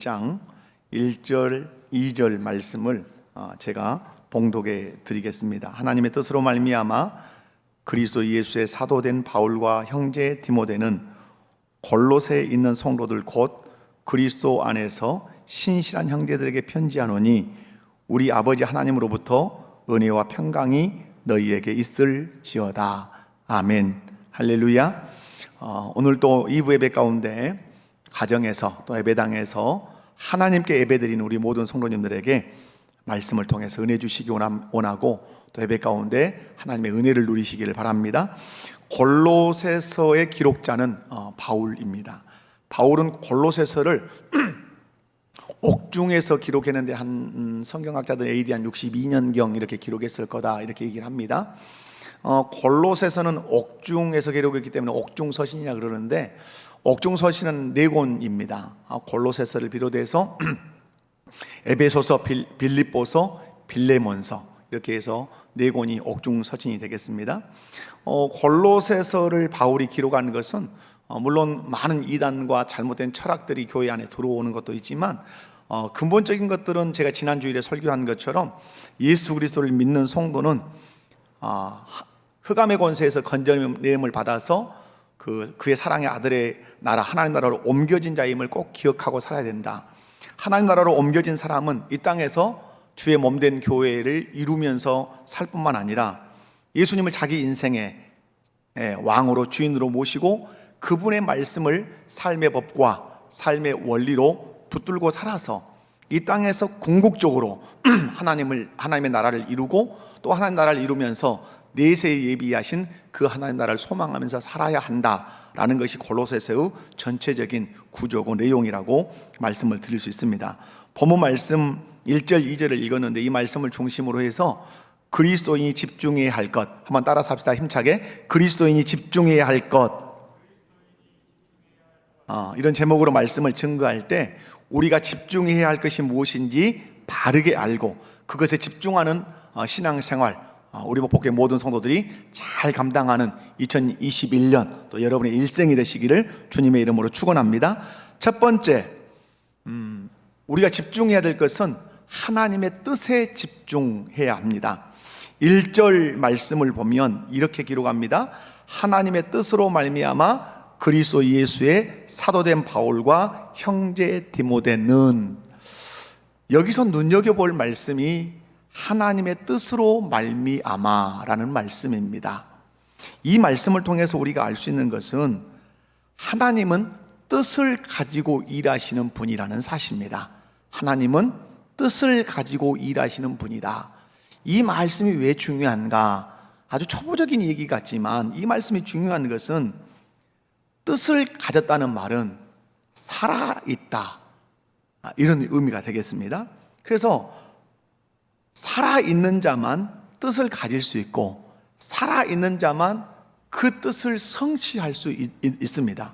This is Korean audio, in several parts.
장 1절, 2절 말씀을 제가 봉독해 드리겠습니다. 하나님의 뜻으로 말미암아 그리스도 예수의 사도된 바울과 형제 디모데는 골로새에 있는 성도들 곧 그리스도 안에서 신실한 형제들에게 편지하노니 우리 아버지 하나님으로부터 은혜와 평강이 너희에게 있을지어다. 아멘. 할렐루야. 오늘 또 2부 예배 가운데 가정에서 또 예배당에서 하나님께 예배드리는 우리 모든 성도님들에게 말씀을 통해서 은혜 주시기 원하고 또 예배 가운데 하나님의 은혜를 누리시기를 바랍니다. 골로새서의 기록자는 바울입니다. 바울은 골로새서를 옥중에서 기록했는데 한 성경학자들 AD 한 62년경 이렇게 기록했을 거다 이렇게 얘기를 합니다. 골로새서는 옥중에서 기록했기 때문에 옥중서신이라 그러는데 옥중서신은 4권입니다. 골로새서를 비롯해서 에베소서, 빌립보서, 빌레몬서 이렇게 해서 4권이 옥중서신이 되겠습니다. 골로새서를 바울이 기록한 것은 물론 많은 이단과 잘못된 철학들이 교회 안에 들어오는 것도 있지만 근본적인 것들은 제가 지난주일에 설교한 것처럼 예수 그리스도를 믿는 성도는 흑암의 권세에서 건져냄을 받아서 그의 사랑의 아들의 나라 하나님 나라로 옮겨진 자임을 꼭 기억하고 살아야 된다. 하나님 나라로 옮겨진 사람은 이 땅에서 주의 몸된 교회를 이루면서 살 뿐만 아니라 예수님을 자기 인생의 왕으로 주인으로 모시고 그분의 말씀을 삶의 법과 삶의 원리로 붙들고 살아서 이 땅에서 궁극적으로 하나님의 나라를 이루고 또 하나님 나라를 이루면서 내세에 예비하신 그 하나님 나라를 소망하면서 살아야 한다라는 것이 골로새서의 전체적인 구조고 내용이라고 말씀을 드릴 수 있습니다. 본문 말씀 1절 2절을 읽었는데 이 말씀을 중심으로 해서 그리스도인이 집중해야 할 것 한번 따라서 합시다. 힘차게. 그리스도인이 집중해야 할 것. 이런 제목으로 말씀을 증거할 때 우리가 집중해야 할 것이 무엇인지 바르게 알고 그것에 집중하는 신앙생활 우리 목포교회 모든 성도들이 잘 감당하는 2021년 또 여러분의 일생이 되시기를 주님의 이름으로 축원합니다. 첫 번째, 우리가 집중해야 될 것은 하나님의 뜻에 집중해야 합니다. 1절 말씀을 보면 이렇게 기록합니다. 하나님의 뜻으로 말미암아 그리스도 예수의 사도된 바울과 형제 디모데는, 여기서 눈여겨볼 말씀이 하나님의 뜻으로 말미암아라는 말씀입니다. 이 말씀을 통해서 우리가 알 수 있는 것은 하나님은 뜻을 가지고 일하시는 분이라는 사실입니다. 하나님은 뜻을 가지고 일하시는 분이다. 이 말씀이 왜 중요한가? 아주 초보적인 얘기 같지만 이 말씀이 중요한 것은 뜻을 가졌다는 말은 살아있다 이런 의미가 되겠습니다. 그래서 살아있는 자만 뜻을 가질 수 있고 살아있는 자만 그 뜻을 성취할 수 있습니다.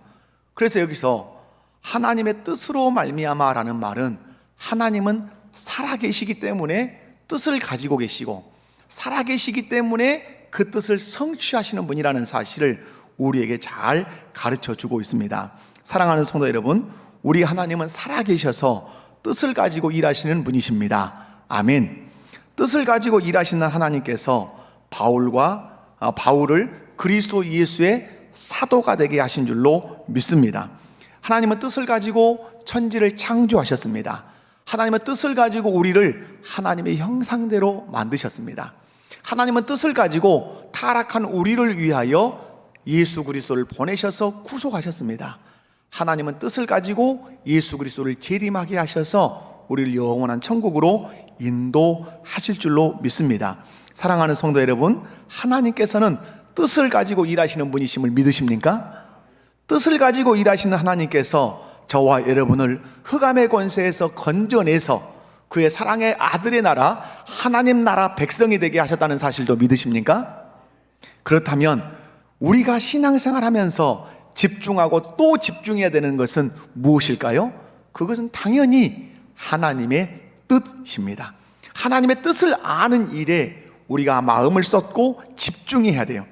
그래서 여기서 하나님의 뜻으로 말미암아라는 말은 하나님은 살아계시기 때문에 뜻을 가지고 계시고 살아계시기 때문에 그 뜻을 성취하시는 분이라는 사실을 우리에게 잘 가르쳐주고 있습니다. 사랑하는 성도 여러분, 우리 하나님은 살아계셔서 뜻을 가지고 일하시는 분이십니다. 아멘. 뜻을 가지고 일하시는 하나님께서 바울을 그리스도 예수의 사도가 되게 하신 줄로 믿습니다. 하나님은 뜻을 가지고 천지를 창조하셨습니다. 하나님은 뜻을 가지고 우리를 하나님의 형상대로 만드셨습니다. 하나님은 뜻을 가지고 타락한 우리를 위하여 예수 그리스도를 보내셔서 구속하셨습니다. 하나님은 뜻을 가지고 예수 그리스도를 재림하게 하셔서 우리를 영원한 천국으로 인도하실 줄로 믿습니다. 사랑하는 성도 여러분, 하나님께서는 뜻을 가지고 일하시는 분이심을 믿으십니까? 뜻을 가지고 일하시는 하나님께서 저와 여러분을 흑암의 권세에서 건져내서 그의 사랑의 아들의 나라, 하나님 나라 백성이 되게 하셨다는 사실도 믿으십니까? 그렇다면 우리가 신앙생활하면서 집중하고 또 집중해야 되는 것은 무엇일까요? 그것은 당연히 하나님의 뜻입니다. 하나님의 뜻을 아는 일에 우리가 마음을 쏟고 집중해야 돼요.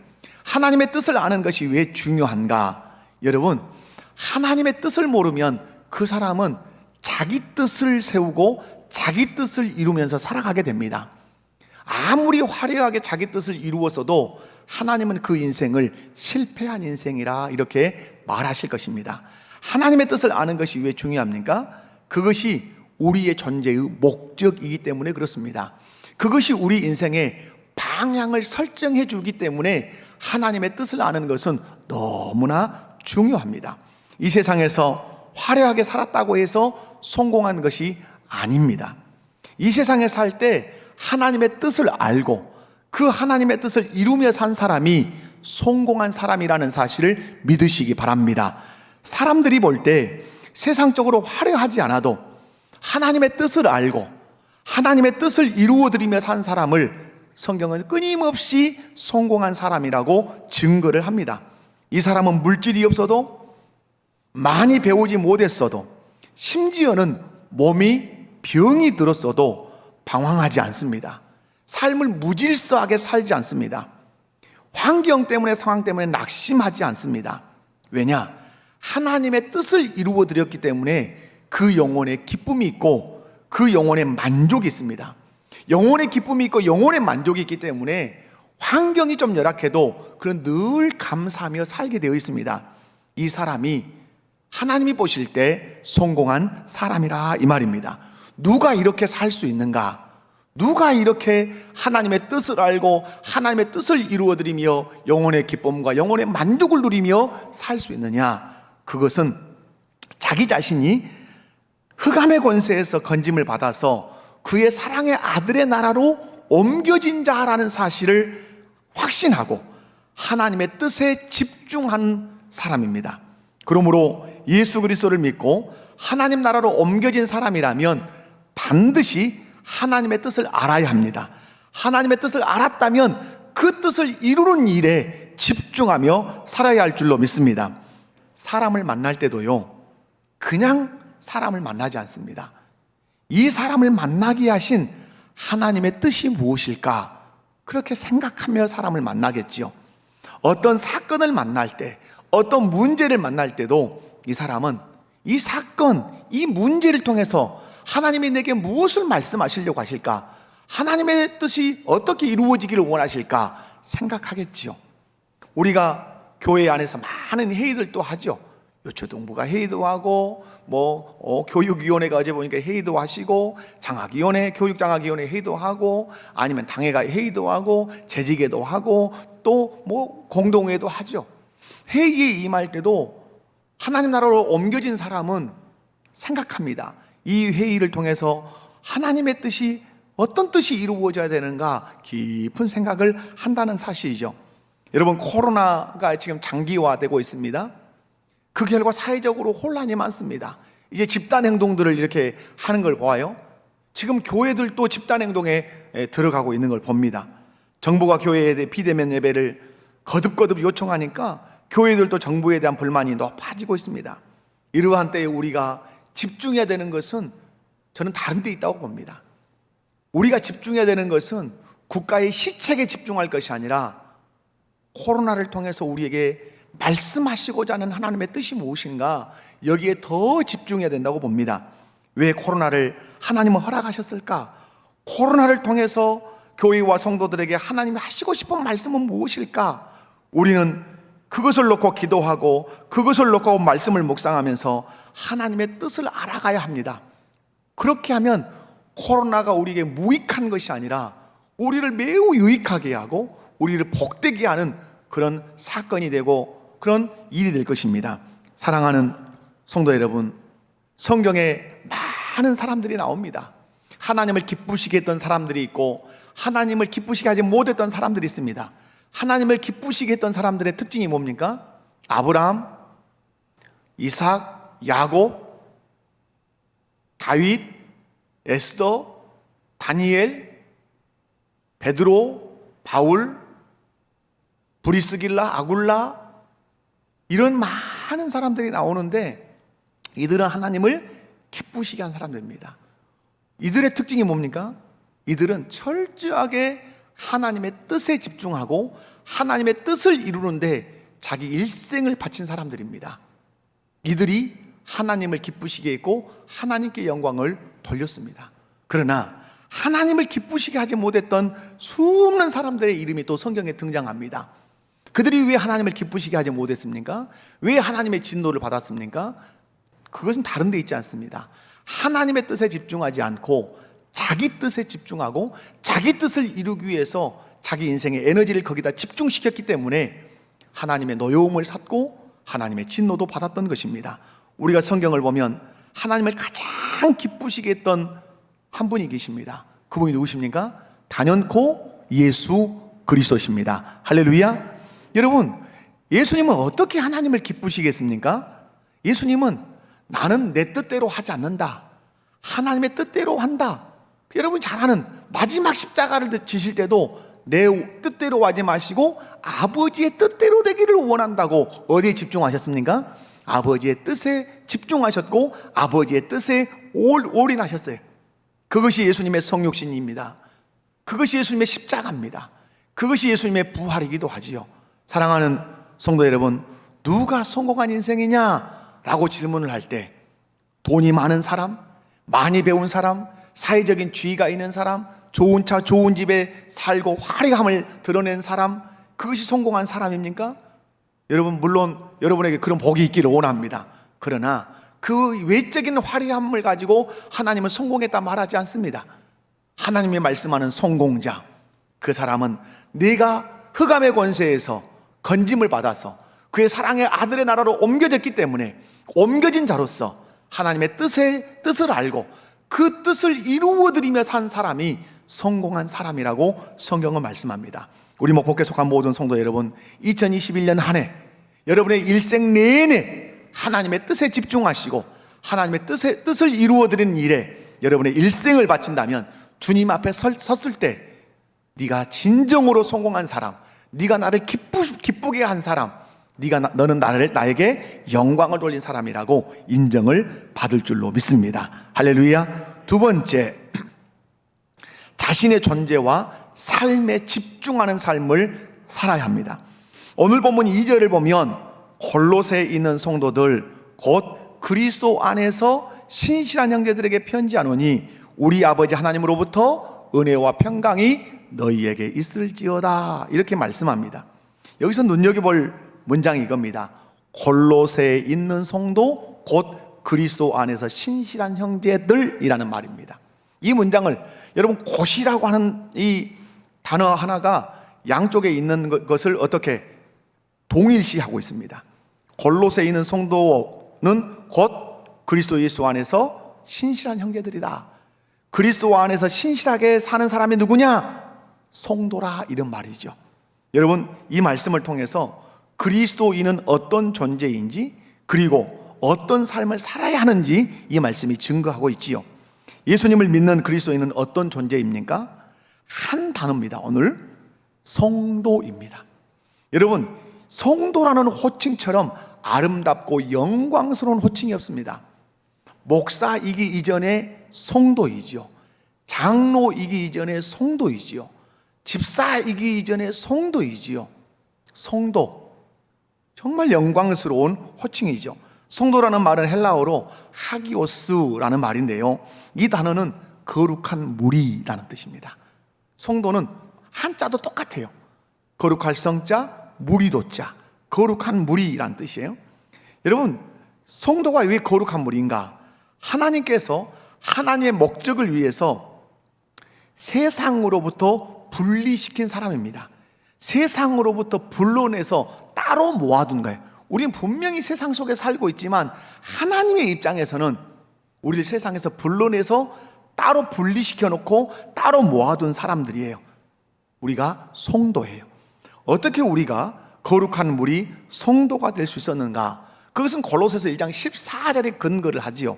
하나님의 뜻을 아는 것이 왜 중요한가? 여러분, 하나님의 뜻을 모르면 그 사람은 자기 뜻을 세우고 자기 뜻을 이루면서 살아가게 됩니다. 아무리 화려하게 자기 뜻을 이루었어도 하나님은 그 인생을 실패한 인생이라 이렇게 말하실 것입니다. 하나님의 뜻을 아는 것이 왜 중요합니까? 그것이 우리의 존재의 목적이기 때문에 그렇습니다. 그것이 우리 인생의 방향을 설정해 주기 때문에 하나님의 뜻을 아는 것은 너무나 중요합니다. 이 세상에서 화려하게 살았다고 해서 성공한 것이 아닙니다. 이 세상에 살 때 하나님의 뜻을 알고 그 하나님의 뜻을 이루며 산 사람이 성공한 사람이라는 사실을 믿으시기 바랍니다. 사람들이 볼 때 세상적으로 화려하지 않아도 하나님의 뜻을 알고 하나님의 뜻을 이루어드리며 산 사람을 성경은 끊임없이 성공한 사람이라고 증거를 합니다. 이 사람은 물질이 없어도 많이 배우지 못했어도 심지어는 몸이 병이 들었어도 방황하지 않습니다. 삶을 무질서하게 살지 않습니다. 환경 때문에 상황 때문에 낙심하지 않습니다. 왜냐? 하나님의 뜻을 이루어 드렸기 때문에 그 영혼에 기쁨이 있고 그 영혼에 만족이 있습니다. 영혼의 기쁨이 있고 영혼의 만족이 있기 때문에 환경이 좀 열악해도 그런 늘 감사하며 살게 되어 있습니다. 이 사람이 하나님이 보실 때 성공한 사람이라 이 말입니다. 누가 이렇게 살 수 있는가? 누가 이렇게 하나님의 뜻을 알고 하나님의 뜻을 이루어드리며 영혼의 기쁨과 영혼의 만족을 누리며 살 수 있느냐? 그것은 자기 자신이 흑암의 권세에서 건짐을 받아서 그의 사랑의 아들의 나라로 옮겨진 자라는 사실을 확신하고 하나님의 뜻에 집중한 사람입니다. 그러므로 예수 그리스도를 믿고 하나님 나라로 옮겨진 사람이라면 반드시 하나님의 뜻을 알아야 합니다. 하나님의 뜻을 알았다면 그 뜻을 이루는 일에 집중하며 살아야 할 줄로 믿습니다. 사람을 만날 때도요, 그냥 사람을 만나지 않습니다. 이 사람을 만나게 하신 하나님의 뜻이 무엇일까? 그렇게 생각하며 사람을 만나겠지요. 어떤 사건을 만날 때, 어떤 문제를 만날 때도 이 사람은 이 사건, 이 문제를 통해서 하나님이 내게 무엇을 말씀하시려고 하실까? 하나님의 뜻이 어떻게 이루어지기를 원하실까? 생각하겠지요. 우리가 교회 안에서 많은 회의들도 하죠. 유초동부가 회의도 하고 교육위원회가 어제 보니까 회의도 하시고 장학위원회, 교육장학위원회 회의도 하고 아니면 당회가 회의도 하고 재직회도 하고 또 공동회도 하죠. 회의에 임할 때도 하나님 나라로 옮겨진 사람은 생각합니다. 이 회의를 통해서 하나님의 뜻이 어떤 뜻이 이루어져야 되는가 깊은 생각을 한다는 사실이죠. 여러분, 코로나가 지금 장기화되고 있습니다. 그 결과 사회적으로 혼란이 많습니다. 이제 집단 행동들을 이렇게 하는 걸 보아요. 지금 교회들도 집단 행동에 들어가고 있는 걸 봅니다. 정부가 교회에 대해 비대면 예배를 거듭거듭 요청하니까 교회들도 정부에 대한 불만이 높아지고 있습니다. 이러한 때에 우리가 집중해야 되는 것은 저는 다른 데 있다고 봅니다. 우리가 집중해야 되는 것은 국가의 시책에 집중할 것이 아니라 코로나를 통해서 우리에게 말씀하시고자 하는 하나님의 뜻이 무엇인가, 여기에 더 집중해야 된다고 봅니다. 왜 코로나를 하나님은 허락하셨을까? 코로나를 통해서 교회와 성도들에게 하나님이 하시고 싶은 말씀은 무엇일까? 우리는 그것을 놓고 기도하고 그것을 놓고 말씀을 묵상하면서 하나님의 뜻을 알아가야 합니다. 그렇게 하면 코로나가 우리에게 무익한 것이 아니라 우리를 매우 유익하게 하고 우리를 복되게 하는 그런 사건이 되고 그런 일이 될 것입니다. 사랑하는 성도 여러분, 성경에 많은 사람들이 나옵니다. 하나님을 기쁘시게 했던 사람들이 있고 하나님을 기쁘시게 하지 못했던 사람들이 있습니다. 하나님을 기쁘시게 했던 사람들의 특징이 뭡니까? 아브라함, 이삭, 야곱, 다윗, 에스더, 다니엘, 베드로, 바울, 브리스길라, 아굴라, 이런 많은 사람들이 나오는데 이들은 하나님을 기쁘시게 한 사람들입니다. 이들의 특징이 뭡니까? 이들은 철저하게 하나님의 뜻에 집중하고 하나님의 뜻을 이루는데 자기 일생을 바친 사람들입니다. 이들이 하나님을 기쁘시게 했고 하나님께 영광을 돌렸습니다. 그러나 하나님을 기쁘시게 하지 못했던 수많은 사람들의 이름이 또 성경에 등장합니다. 그들이 왜 하나님을 기쁘시게 하지 못했습니까? 왜 하나님의 진노를 받았습니까? 그것은 다른 데 있지 않습니다. 하나님의 뜻에 집중하지 않고 자기 뜻에 집중하고 자기 뜻을 이루기 위해서 자기 인생의 에너지를 거기다 집중시켰기 때문에 하나님의 노여움을 샀고 하나님의 진노도 받았던 것입니다. 우리가 성경을 보면 하나님을 가장 기쁘시게 했던 한 분이 계십니다. 그분이 누구십니까? 단연코 예수 그리스도십니다. 할렐루야. 여러분, 예수님은 어떻게 하나님을 기쁘시겠습니까? 예수님은 나는 내 뜻대로 하지 않는다, 하나님의 뜻대로 한다. 여러분 잘 아는 마지막 십자가를 지실 때도 내 뜻대로 하지 마시고 아버지의 뜻대로 되기를 원한다고 어디에 집중하셨습니까? 아버지의 뜻에 집중하셨고 아버지의 뜻에 올인하셨어요. 그것이 예수님의 성육신입니다. 그것이 예수님의 십자가입니다. 그것이 예수님의 부활이기도 하지요. 사랑하는 성도 여러분, 누가 성공한 인생이냐? 라고 질문을 할 때 돈이 많은 사람, 많이 배운 사람, 사회적인 지위가 있는 사람, 좋은 차, 좋은 집에 살고 화려함을 드러낸 사람, 그것이 성공한 사람입니까? 여러분, 물론 여러분에게 그런 복이 있기를 원합니다. 그러나 그 외적인 화려함을 가지고 하나님은 성공했다 말하지 않습니다. 하나님이 말씀하는 성공자, 그 사람은 내가 흑암의 권세에서 건짐을 받아서 그의 사랑의 아들의 나라로 옮겨졌기 때문에 옮겨진 자로서 하나님의 뜻을 알고 그 뜻을 이루어드리며 산 사람이 성공한 사람이라고 성경은 말씀합니다. 우리 목포교회 속한 모든 성도 여러분, 2021년 한 해 여러분의 일생 내내 하나님의 뜻에 집중하시고 하나님의 뜻을 이루어드리는 일에 여러분의 일생을 바친다면 주님 앞에 섰을 때 네가 진정으로 성공한 사람, 네가 나를 기쁘게 한 사람, 너는 나에게 영광을 돌린 사람이라고 인정을 받을 줄로 믿습니다. 할렐루야. 두 번째, 자신의 존재와 삶에 집중하는 삶을 살아야 합니다. 오늘 본문 2절을 보면 골로새에 있는 성도들 곧 그리스도 안에서 신실한 형제들에게 편지하노니 우리 아버지 하나님으로부터 은혜와 평강이 너희에게 있을지어다, 이렇게 말씀합니다. 여기서 눈여겨볼 문장이 이겁니다. 골로새에 있는 성도 곧 그리스도 안에서 신실한 형제들이라는 말입니다. 이 문장을 여러분 곧이라고 하는 이 단어 하나가 양쪽에 있는 것을 어떻게 동일시하고 있습니다. 골로새에 있는 성도는 곧 그리스도 예수 안에서 신실한 형제들이다. 그리스도 안에서 신실하게 사는 사람이 누구냐? 성도라, 이런 말이죠. 여러분, 이 말씀을 통해서 그리스도인은 어떤 존재인지 그리고 어떤 삶을 살아야 하는지 이 말씀이 증거하고 있지요. 예수님을 믿는 그리스도인은 어떤 존재입니까? 한 단어입니다. 오늘 성도입니다. 여러분, 성도라는 호칭처럼 아름답고 영광스러운 호칭이 없습니다. 목사이기 이전에 성도이지요. 장로이기 이전에 성도이지요. 집사이기 이전에 성도이지요. 성도, 정말 영광스러운 호칭이죠. 성도라는 말은 헬라어로 하기오스라는 말인데요, 이 단어는 거룩한 무리라는 뜻입니다. 성도는 한자도 똑같아요. 거룩할 성자, 무리도자, 거룩한 무리라는 뜻이에요. 여러분, 성도가 왜 거룩한 무리인가? 하나님께서 하나님의 목적을 위해서 세상으로부터 분리시킨 사람입니다. 세상으로부터 불러내서 따로 모아둔 거예요. 우리는 분명히 세상 속에 살고 있지만 하나님의 입장에서는 우리를 세상에서 불러내서 따로 분리시켜 놓고 따로 모아둔 사람들이에요. 우리가 성도예요. 어떻게 우리가 거룩한 무리 성도가 될 수 있었는가? 그것은 골로새서 1장 14절에 근거를 하지요.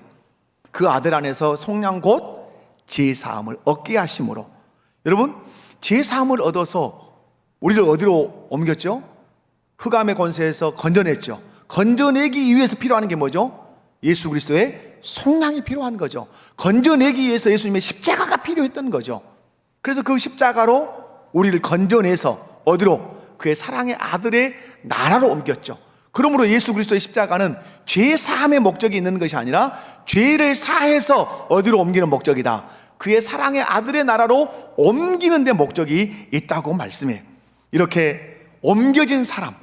그 아들 안에서 속량 곧 제사함을 얻게 하심으로. 여러분, 제사함을 얻어서 우리를 어디로 옮겼죠? 흑암의 권세에서 건져냈죠. 건져내기 위해서 필요한 게 뭐죠? 예수 그리스도의 속량이 필요한 거죠. 건져내기 위해서 예수님의 십자가가 필요했던 거죠. 그래서 그 십자가로 우리를 건져내서 어디로? 그의 사랑의 아들의 나라로 옮겼죠. 그러므로 예수 그리스도의 십자가는 죄 사함의 목적이 있는 것이 아니라 죄를 사해서 어디로 옮기는 목적이다. 그의 사랑의 아들의 나라로 옮기는 데 목적이 있다고 말씀해요. 이렇게 옮겨진 사람,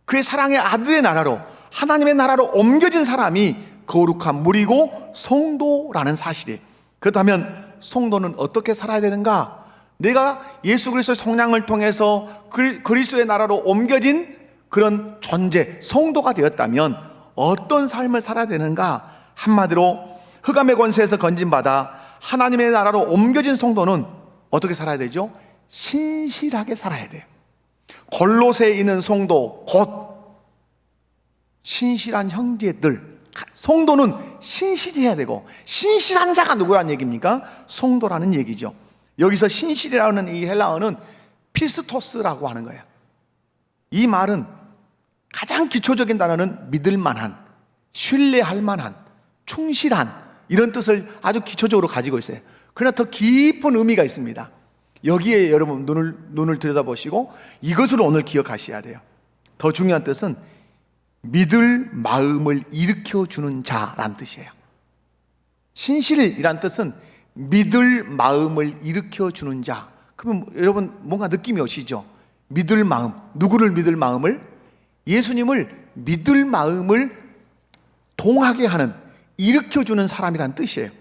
그의 사랑의 아들의 나라로, 하나님의 나라로 옮겨진 사람이 거룩한 무리고 성도라는 사실이에요. 그렇다면 성도는 어떻게 살아야 되는가? 내가 예수 그리스도의 성량을 통해서 그리스도의 나라로 옮겨진 그런 존재, 성도가 되었다면 어떤 삶을 살아야 되는가? 한마디로 흑암의 권세에서 건진받아 하나님의 나라로 옮겨진 성도는 어떻게 살아야 되죠? 신실하게 살아야 돼요. 골로새에 있는 성도, 곧 신실한 형제들, 성도는 신실해야 되고, 신실한 자가 누구란 얘기입니까? 성도라는 얘기죠. 여기서 신실이라는 이 헬라어는 피스토스라고 하는 거예요. 이 말은 가장 기초적인 단어는 믿을 만한, 신뢰할 만한, 충실한, 이런 뜻을 아주 기초적으로 가지고 있어요. 그러나 더 깊은 의미가 있습니다. 여기에 여러분 눈을 들여다보시고 이것을 오늘 기억하셔야 돼요. 더 중요한 뜻은 믿을 마음을 일으켜주는 자라는 뜻이에요. 신실이란 뜻은 믿을 마음을 일으켜주는 자. 그러면 여러분 뭔가 느낌이 오시죠? 믿을 마음, 누구를 믿을 마음을? 예수님을 믿을 마음을 동하게 하는, 일으켜주는 사람이란 뜻이에요.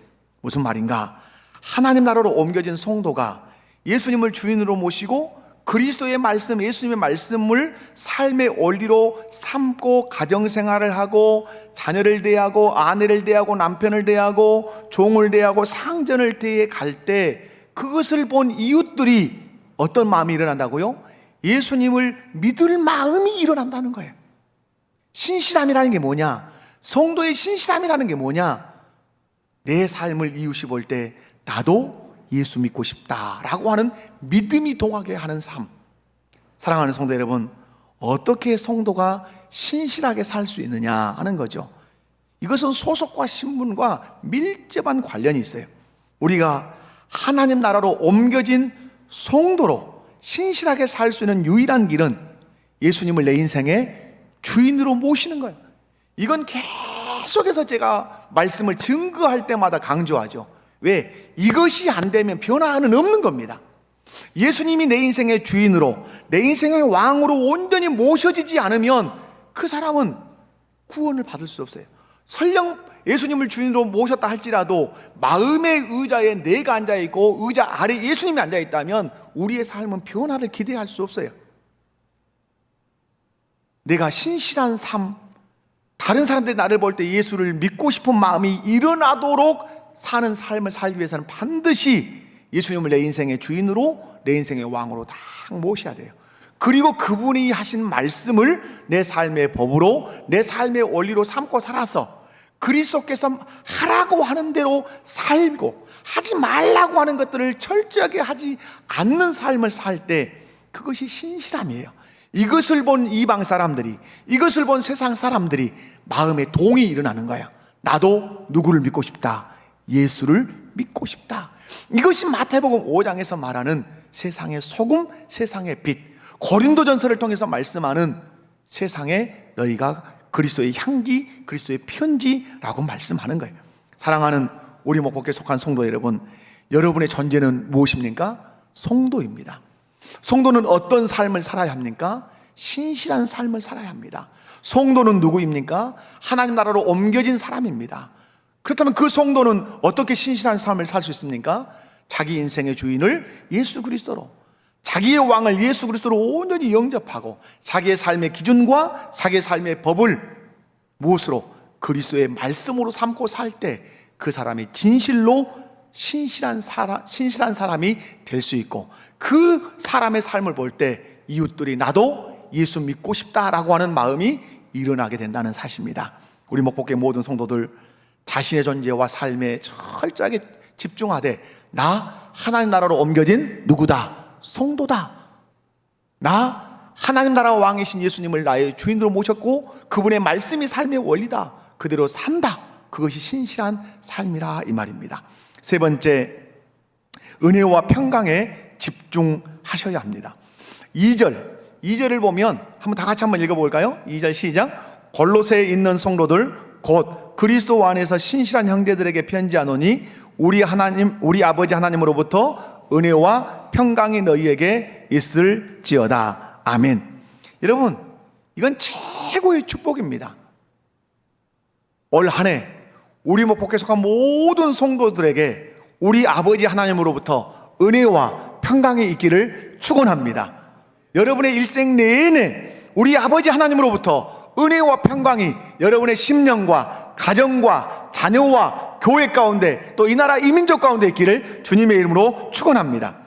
무슨 말인가? 하나님 나라로 옮겨진 성도가 예수님을 주인으로 모시고 그리스도의 말씀, 예수님의 말씀을 삶의 원리로 삼고 가정생활을 하고 자녀를 대하고 아내를 대하고 남편을 대하고 종을 대하고 상전을 대해 갈 때 그것을 본 이웃들이 어떤 마음이 일어난다고요? 예수님을 믿을 마음이 일어난다는 거예요. 신실함이라는 게 뭐냐? 성도의 신실함이라는 게 뭐냐? 내 삶을 이웃이 볼 때 나도 예수 믿고 싶다라고 하는 믿음이 동하게 하는 삶. 사랑하는 성도 여러분, 어떻게 성도가 신실하게 살 수 있느냐 하는 거죠. 이것은 소속과 신분과 밀접한 관련이 있어요. 우리가 하나님 나라로 옮겨진 성도로 신실하게 살 수 있는 유일한 길은 예수님을 내 인생의 주인으로 모시는 거예요. 이건 계속해서 제가 말씀을 증거할 때마다 강조하죠. 왜? 이것이 안 되면 변화는 없는 겁니다. 예수님이 내 인생의 주인으로, 내 인생의 왕으로 온전히 모셔지지 않으면 그 사람은 구원을 받을 수 없어요. 설령 예수님을 주인으로 모셨다 할지라도 마음의 의자에 내가 앉아있고 의자 아래 예수님이 앉아있다면 우리의 삶은 변화를 기대할 수 없어요. 내가 신실한 삶, 다른 사람들이 나를 볼 때 예수를 믿고 싶은 마음이 일어나도록 사는 삶을 살기 위해서는 반드시 예수님을 내 인생의 주인으로, 내 인생의 왕으로 딱 모셔야 돼요. 그리고 그분이 하신 말씀을 내 삶의 법으로, 내 삶의 원리로 삼고 살아서 그리스도께서 하라고 하는 대로 살고 하지 말라고 하는 것들을 철저하게 하지 않는 삶을 살 때 그것이 신실함이에요. 이것을 본 이방 사람들이, 이것을 본 세상 사람들이 마음에 동이 일어나는 거예요. 나도 누구를 믿고 싶다. 예수를 믿고 싶다. 이것이 마태복음 5장에서 말하는 세상의 소금, 세상의 빛, 고린도전서를 통해서 말씀하는 세상에 너희가 그리스도의 향기, 그리스도의 편지라고 말씀하는 거예요. 사랑하는 우리 목복교에 속한 성도 여러분, 여러분의 존재는 무엇입니까? 성도입니다. 성도는 어떤 삶을 살아야 합니까? 신실한 삶을 살아야 합니다. 성도는 누구입니까? 하나님 나라로 옮겨진 사람입니다. 그렇다면 그 성도는 어떻게 신실한 삶을 살 수 있습니까? 자기 인생의 주인을 예수 그리스도로, 자기의 왕을 예수 그리스도로 온전히 영접하고 자기의 삶의 기준과 자기의 삶의 법을 무엇으로? 그리스도의 말씀으로 삼고 살 때 그 사람이 진실로 신실한 사람이 될 수 있고 그 사람의 삶을 볼 때 이웃들이 나도 예수 믿고 싶다라고 하는 마음이 일어나게 된다는 사실입니다. 우리 목복의 모든 성도들 자신의 존재와 삶에 철저하게 집중하되 나 하나님 나라로 옮겨진 누구다? 성도다. 나 하나님 나라 왕이신 예수님을 나의 주인으로 모셨고 그분의 말씀이 삶의 원리다. 그대로 산다. 그것이 신실한 삶이라 이 말입니다. 세 번째, 은혜와 평강에 집중하셔야 합니다. 2절 2절을 보면 다 같이 한번 읽어볼까요? 2절 시작. 골로새에 있는 성도들 곧 그리스도 안에서 신실한 형제들에게 편지하노니 우리 아버지 하나님으로부터 은혜와 평강이 너희에게 있을지어다. 아멘. 여러분, 이건 최고의 축복입니다. 올 한 해 우리 목포교회 속한 모든 성도들에게 우리 아버지 하나님으로부터 은혜와 평강이 있기를 축원합니다. 여러분의 일생 내내 우리 아버지 하나님으로부터 은혜와 평강이 여러분의 심령과 가정과 자녀와 교회 가운데 또 이 나라 이민족 가운데 있기를 주님의 이름으로 축원합니다.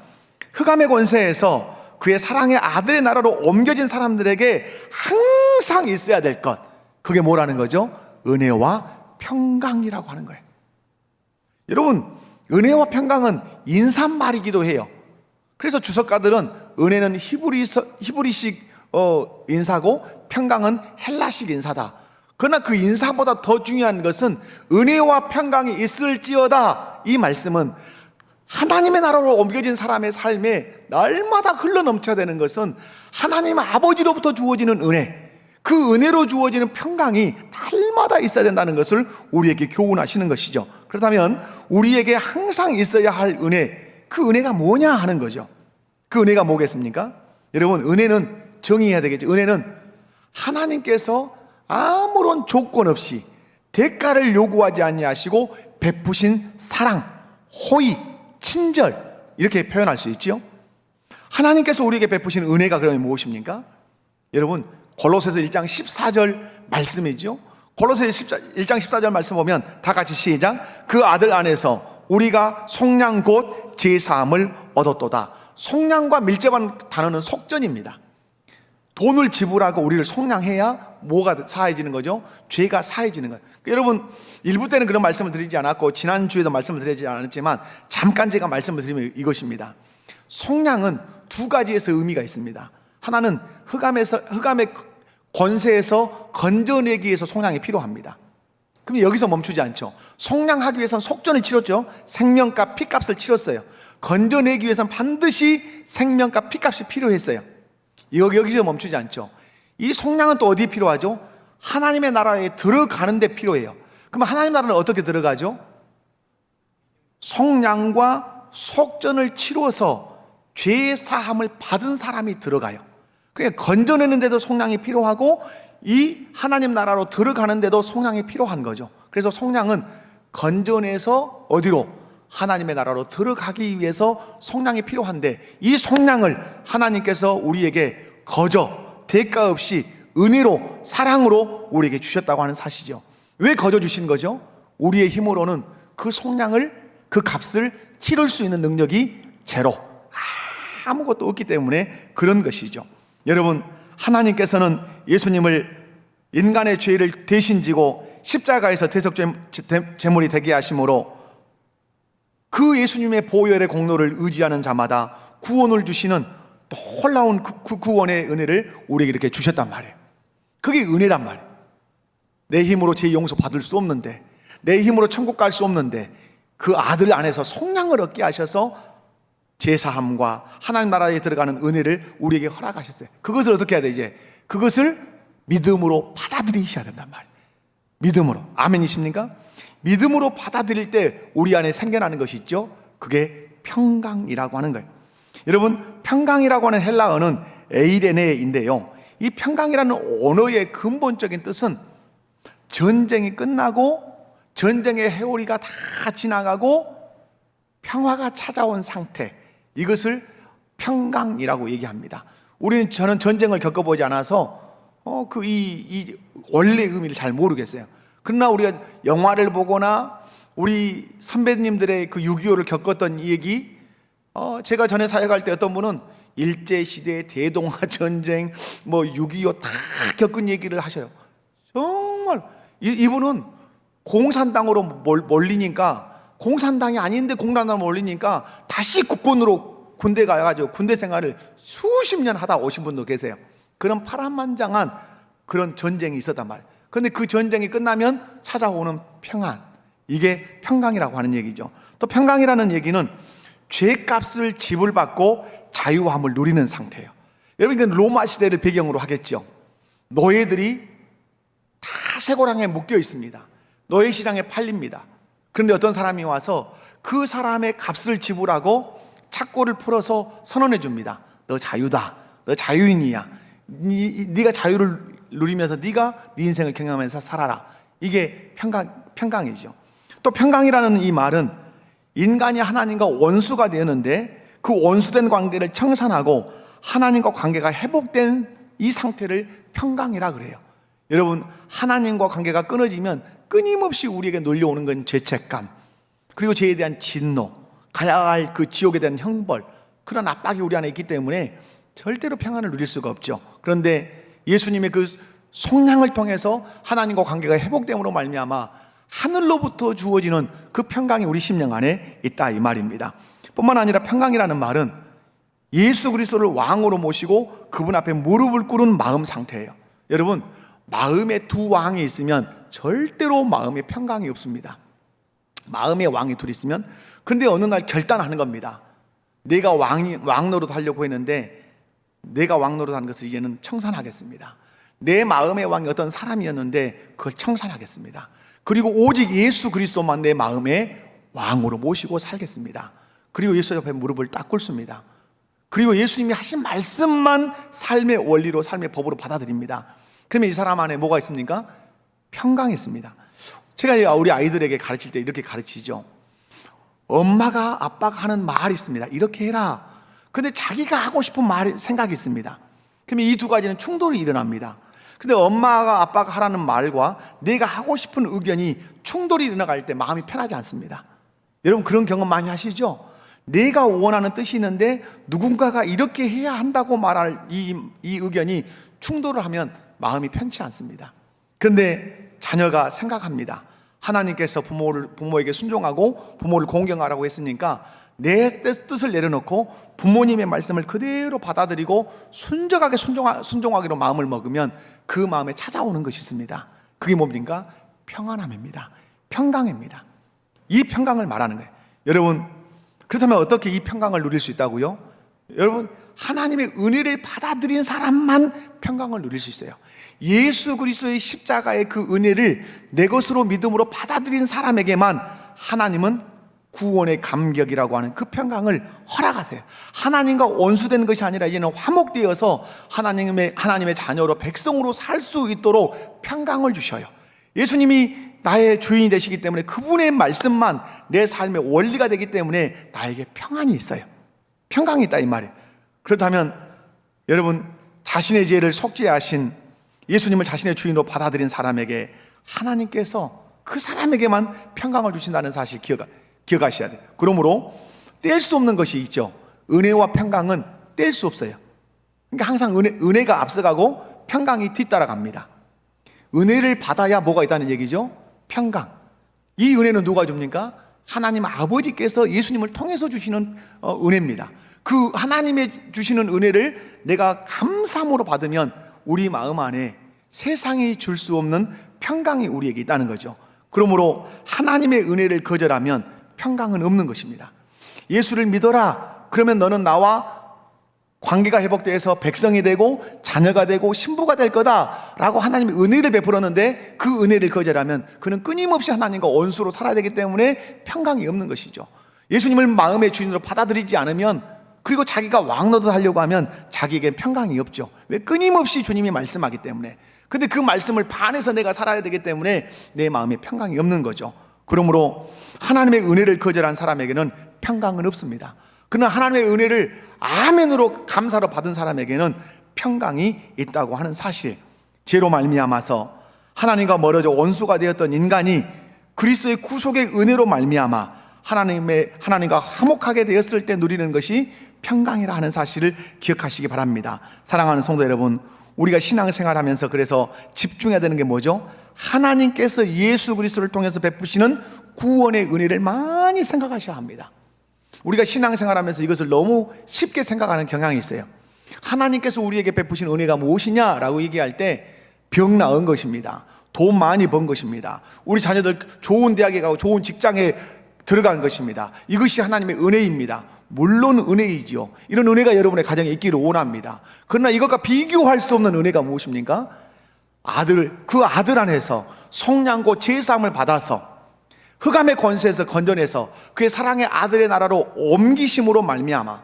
흑암의 권세에서 그의 사랑의 아들의 나라로 옮겨진 사람들에게 항상 있어야 될 것, 그게 뭐라는 거죠? 은혜와 평강이라고 하는 거예요. 여러분, 은혜와 평강은 인사말이기도 해요. 그래서 주석가들은 은혜는 히브리식 인사고 평강은 헬라식 인사다. 그러나 그 인사보다 더 중요한 것은 은혜와 평강이 있을지어다. 이 말씀은 하나님의 나라로 옮겨진 사람의 삶에 날마다 흘러넘쳐야 되는 것은 하나님 아버지로부터 주어지는 은혜, 그 은혜로 주어지는 평강이 날마다 있어야 된다는 것을 우리에게 교훈하시는 것이죠. 그렇다면 우리에게 항상 있어야 할 은혜, 그 은혜가 뭐냐 하는 거죠. 그 은혜가 뭐겠습니까? 여러분, 은혜는 정의해야 되겠죠. 은혜는 하나님께서 아무런 조건 없이 대가를 요구하지 아니하시고 베푸신 사랑, 호의, 친절, 이렇게 표현할 수 있죠. 하나님께서 우리에게 베푸신 은혜가 그러면 무엇입니까? 여러분, 골로새서 1장 14절 말씀이죠. 골로새서 1장 14절 말씀 보면 다 같이 시작. 그 아들 안에서 우리가 속량 곧 제사함을 얻었도다. 속량과 밀접한 단어는 속전입니다. 돈을 지불하고 우리를 속량해야 뭐가 사해지는 거죠? 죄가 사해지는 거예요. 여러분, 일부 때는 그런 말씀을 드리지 않았고 지난주에도 말씀을 드리지 않았지만 잠깐 제가 말씀을 드리면 이것입니다. 속량은 두 가지에서 의미가 있습니다. 하나는 흑암의 권세에서 건져내기 위해서 속량이 필요합니다. 그럼 여기서 멈추지 않죠. 속량하기 위해서는 속전을 치렀죠. 생명값, 피값을 치렀어요. 건져내기 위해서는 반드시 생명값, 피값이 필요했어요. 여기서 멈추지 않죠. 이 속량은 또 어디에 필요하죠? 하나님의 나라에 들어가는 데 필요해요. 그럼 하나님의 나라는 어떻게 들어가죠? 속량과 속전을 치러서 죄의 사함을 받은 사람이 들어가요. 그러니까 건져내는데도 속량이 필요하고 이 하나님 나라로 들어가는데도 속량이 필요한 거죠. 그래서 속량은 건져내서 어디로? 하나님의 나라로 들어가기 위해서 속량이 필요한데 이 속량을 하나님께서 우리에게 거저 대가 없이 은혜로 사랑으로 우리에게 주셨다고 하는 사실이죠. 왜 거저 주신 거죠? 우리의 힘으로는 그 속량을, 그 값을 치를 수 있는 능력이 제로, 아무것도 없기 때문에 그런 것이죠. 여러분, 하나님께서는 예수님을 인간의 죄를 대신 지고 십자가에서 대속제물이 되게 하심으로 그 예수님의 보혈의 공로를 의지하는 자마다 구원을 주시는 놀라운 그 구원의 은혜를 우리에게 이렇게 주셨단 말이에요. 그게 은혜란 말이에요. 내 힘으로 죄 용서 받을 수 없는데, 내 힘으로 천국 갈 수 없는데 그 아들 안에서 속량을 얻게 하셔서 제사함과 하나님 나라에 들어가는 은혜를 우리에게 허락하셨어요. 그것을 어떻게 해야 돼? 이제 그것을 믿음으로 받아들이셔야 된단 말이에요. 믿음으로. 아멘이십니까? 믿음으로 받아들일 때 우리 안에 생겨나는 것이 있죠. 그게 평강이라고 하는 거예요. 여러분, 평강이라고 하는 헬라어는 에이레네인데요, 이 평강이라는 언어의 근본적인 뜻은 전쟁이 끝나고 전쟁의 해오리가 다 지나가고 평화가 찾아온 상태, 이것을 평강이라고 얘기합니다. 저는 전쟁을 겪어보지 않아서 이 원래 의미를 잘 모르겠어요. 그러나 우리가 영화를 보거나 우리 선배님들의 그 6.25를 겪었던 이 얘기, 제가 전에 사역할 때 어떤 분은 일제시대, 대동아 전쟁, 6.25 다 겪은 얘기를 하셔요. 정말 이분은 공산당으로 몰리니까, 공산당이 아닌데 공산당으로 몰리니까 다시 국군으로 군대 가가지고 군대 생활을 수십 년 하다 오신 분도 계세요. 그런 파란만장한 그런 전쟁이 있었단 말이에요. 그런데 그 전쟁이 끝나면 찾아오는 평안, 이게 평강이라고 하는 얘기죠. 또 평강이라는 얘기는 죄값을 지불받고 자유함을 누리는 상태예요. 여러분, 이건 로마 시대를 배경으로 하겠죠. 노예들이 다 쇠고랑에 묶여 있습니다. 노예 시장에 팔립니다. 그런데 어떤 사람이 와서 그 사람의 값을 지불하고 착고를 풀어서 선언해 줍니다. 너 자유다. 너 자유인이야. 네가 자유를 누리면서 네가 네 인생을 경험하면서 살아라. 이게 평강이죠. 또 평강이라는 이 말은 인간이 하나님과 원수가 되었는데 그 원수된 관계를 청산하고 하나님과 관계가 회복된 이 상태를 평강이라 그래요. 여러분, 하나님과 관계가 끊어지면 끊임없이 우리에게 놀려오는 건 죄책감, 그리고 죄에 대한 진노, 가야 할 그 지옥에 대한 형벌, 그런 압박이 우리 안에 있기 때문에 절대로 평안을 누릴 수가 없죠. 그런데 예수님의 그 속량을 통해서 하나님과 관계가 회복됨으로 말미암아 하늘로부터 주어지는 그 평강이 우리 심령 안에 있다, 이 말입니다. 뿐만 아니라 평강이라는 말은 예수 그리스도를 왕으로 모시고 그분 앞에 무릎을 꿇은 마음 상태예요. 여러분, 마음에 두 왕이 있으면 절대로 마음에 평강이 없습니다. 마음에 왕이 둘이 있으면, 그런데 어느 날 결단하는 겁니다. 내가 왕노릇 하려고 했는데 내가 왕노릇 하는 것을 이제는 청산하겠습니다. 내 마음의 왕이 어떤 사람이었는데 그걸 청산하겠습니다. 그리고 오직 예수 그리스도만 내 마음의 왕으로 모시고 살겠습니다. 그리고 예수 옆에 무릎을 딱 꿇습니다. 그리고 예수님이 하신 말씀만 삶의 원리로, 삶의 법으로 받아들입니다. 그러면 이 사람 안에 뭐가 있습니까? 평강이 있습니다. 제가 우리 아이들에게 가르칠 때 이렇게 가르치죠. 엄마가 아빠가 하는 말이 있습니다. 이렇게 해라. 근데 자기가 하고 싶은 생각이 있습니다. 그러면 이 두 가지는 충돌이 일어납니다. 근데 엄마가 아빠가 하라는 말과 내가 하고 싶은 의견이 충돌이 일어나갈 때 마음이 편하지 않습니다. 여러분, 그런 경험 많이 하시죠? 내가 원하는 뜻이 있는데 누군가가 이렇게 해야 한다고 말할 이 의견이 충돌을 하면 마음이 편치 않습니다. 그런데 자녀가 생각합니다. 하나님께서 부모에게 순종하고 부모를 공경하라고 했으니까 내 뜻을 내려놓고 부모님의 말씀을 그대로 받아들이고 순적하게 순종하기로 마음을 먹으면 그 마음에 찾아오는 것이 있습니다. 그게 뭡니까? 평안함입니다. 평강입니다. 이 평강을 말하는 거예요. 여러분, 그렇다면 어떻게 이 평강을 누릴 수 있다고요? 여러분, 하나님의 은혜를 받아들인 사람만 평강을 누릴 수 있어요. 예수 그리스도의 십자가의 그 은혜를 내 것으로 믿음으로 받아들인 사람에게만 하나님은 구원의 감격이라고 하는 그 평강을 허락하세요. 하나님과 원수된 것이 아니라 이제는 화목되어서 하나님의 자녀로, 백성으로 살 수 있도록 평강을 주셔요. 예수님이 나의 주인이 되시기 때문에 그분의 말씀만 내 삶의 원리가 되기 때문에 나에게 평안이 있어요. 평강이 있다, 이 말이에요. 그렇다면 여러분, 자신의 죄를 속죄하신 예수님을 자신의 주인으로 받아들인 사람에게 하나님께서 그 사람에게만 평강을 주신다는 사실 기억하셔야 돼요. 그러므로 뗄 수 없는 것이 있죠. 은혜와 평강은 뗄 수 없어요. 그러니까 항상 은혜가 앞서가고 평강이 뒤따라갑니다. 은혜를 받아야 뭐가 있다는 얘기죠? 평강. 이 은혜는 누가 줍니까? 하나님 아버지께서 예수님을 통해서 주시는 은혜입니다. 그 하나님의 주시는 은혜를 내가 감사함으로 받으면 우리 마음 안에 세상이 줄 수 없는 평강이 우리에게 있다는 거죠. 그러므로 하나님의 은혜를 거절하면 평강은 없는 것입니다. 예수를 믿어라. 그러면 너는 나와 관계가 회복돼서 백성이 되고 자녀가 되고 신부가 될 거다라고 하나님이 은혜를 베풀었는데 그 은혜를 거절하면 그는 끊임없이 하나님과 원수로 살아야 되기 때문에 평강이 없는 것이죠. 예수님을 마음의 주인으로 받아들이지 않으면, 그리고 자기가 왕노릇 하려고 하면 자기에겐 평강이 없죠. 왜? 끊임없이 주님이 말씀하기 때문에. 근데 그 말씀을 반해서 내가 살아야 되기 때문에 내 마음에 평강이 없는 거죠. 그러므로 하나님의 은혜를 거절한 사람에게는 평강은 없습니다. 그러나 하나님의 은혜를 아멘으로 감사로 받은 사람에게는 평강이 있다고 하는 사실. 죄로 말미암아서 하나님과 멀어져 원수가 되었던 인간이 그리스도의 구속의 은혜로 말미암아 하나님과 화목하게 되었을 때 누리는 것이 평강이라 하는 사실을 기억하시기 바랍니다. 사랑하는 성도 여러분, 우리가 신앙생활하면서 그래서 집중해야 되는 게 뭐죠? 하나님께서 예수 그리스도를 통해서 베푸시는 구원의 은혜를 많이 생각하셔야 합니다. 우리가 신앙생활하면서 이것을 너무 쉽게 생각하는 경향이 있어요. 하나님께서 우리에게 베푸신 은혜가 무엇이냐라고 얘기할 때 병 나은 것입니다. 돈 많이 번 것입니다. 우리 자녀들 좋은 대학에 가고 좋은 직장에 들어간 것입니다. 이것이 하나님의 은혜입니다. 물론 은혜이지요. 이런 은혜가 여러분의 가정에 있기를 원합니다. 그러나 이것과 비교할 수 없는 은혜가 무엇입니까? 그 아들 안에서 속량고 제사함을 받아서 흑암의 권세에서 건져내서 그의 사랑의 아들의 나라로 옮기심으로 말미암아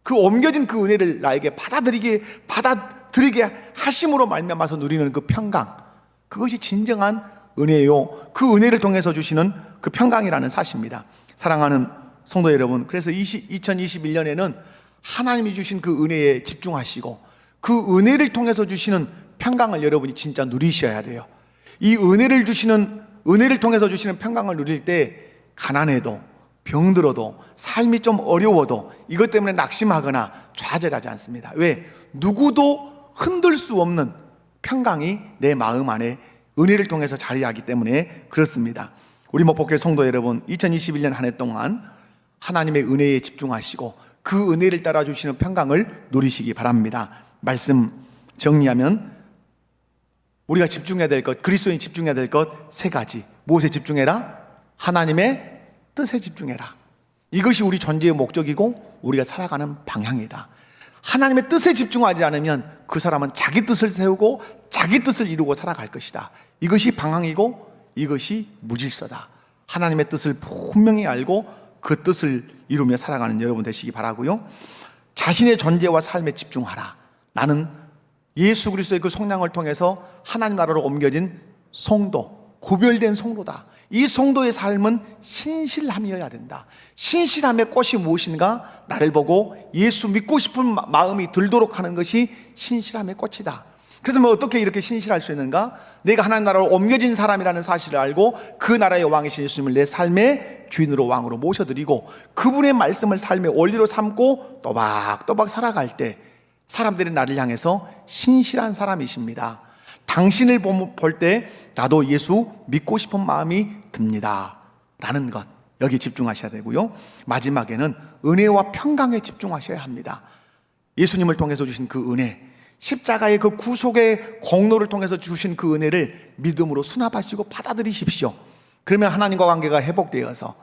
그 옮겨진 그 은혜를 나에게 받아들이게 하심으로 말미암아서 누리는 그 평강, 그것이 진정한 은혜요, 그 은혜를 통해서 주시는 그 평강이라는 사실입니다. 사랑하는 성도 여러분, 그래서 2021년에는 하나님이 주신 그 은혜에 집중하시고 그 은혜를 통해서 주시는 평강을 여러분이 진짜 누리셔야 돼요. 이 은혜를 통해서 주시는 평강을 누릴 때 가난해도 병들어도 삶이 좀 어려워도 이것 때문에 낙심하거나 좌절하지 않습니다. 왜? 누구도 흔들 수 없는 평강이 내 마음 안에 은혜를 통해서 자리하기 때문에 그렇습니다. 우리 목포교회 성도 여러분, 2021년 한 해 동안 하나님의 은혜에 집중하시고 그 은혜를 따라 주시는 평강을 누리시기 바랍니다. 말씀 정리하면 우리가 집중해야 될 것, 그리스도인이 집중해야 될 것 세 가지. 무엇에 집중해라? 하나님의 뜻에 집중해라. 이것이 우리 존재의 목적이고 우리가 살아가는 방향이다. 하나님의 뜻에 집중하지 않으면 그 사람은 자기 뜻을 세우고 자기 뜻을 이루고 살아갈 것이다. 이것이 방향이고 이것이 무질서다. 하나님의 뜻을 분명히 알고 그 뜻을 이루며 살아가는 여러분 되시기 바라고요. 자신의 존재와 삶에 집중하라. 나는 예수 그리스도의 그 속량을 통해서 하나님 나라로 옮겨진 성도, 구별된 성도다. 이 성도의 삶은 신실함이어야 된다. 신실함의 꽃이 무엇인가? 나를 보고 예수 믿고 싶은 마음이 들도록 하는 것이 신실함의 꽃이다. 그래서 어떻게 이렇게 신실할 수 있는가? 내가 하나님 나라로 옮겨진 사람이라는 사실을 알고 그 나라의 왕이신 예수님을 내 삶의 주인으로 왕으로 모셔드리고 그분의 말씀을 삶의 원리로 삼고 또박또박 살아갈 때 사람들이 나를 향해서 신실한 사람이십니다, 당신을 볼 때 나도 예수 믿고 싶은 마음이 듭니다 라는 것, 여기 집중하셔야 되고요. 마지막에는 은혜와 평강에 집중하셔야 합니다. 예수님을 통해서 주신 그 은혜, 십자가의 그 구속의 공로를 통해서 주신 그 은혜를 믿음으로 수납하시고 받아들이십시오. 그러면 하나님과 관계가 회복되어서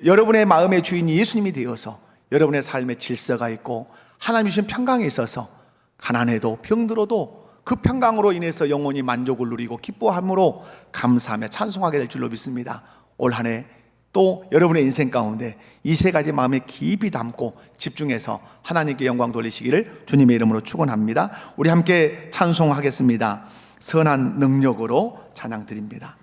여러분의 마음의 주인이 예수님이 되어서 여러분의 삶에 질서가 있고 하나님 주신 평강이 있어서 가난해도 병들어도 그 평강으로 인해서 영원히 만족을 누리고 기뻐함으로 감사하며 찬송하게 될 줄로 믿습니다. 올 한 해 또 여러분의 인생 가운데 이 세 가지 마음에 깊이 담고 집중해서 하나님께 영광 돌리시기를 주님의 이름으로 축원합니다. 우리 함께 찬송하겠습니다. 선한 능력으로 찬양 드립니다.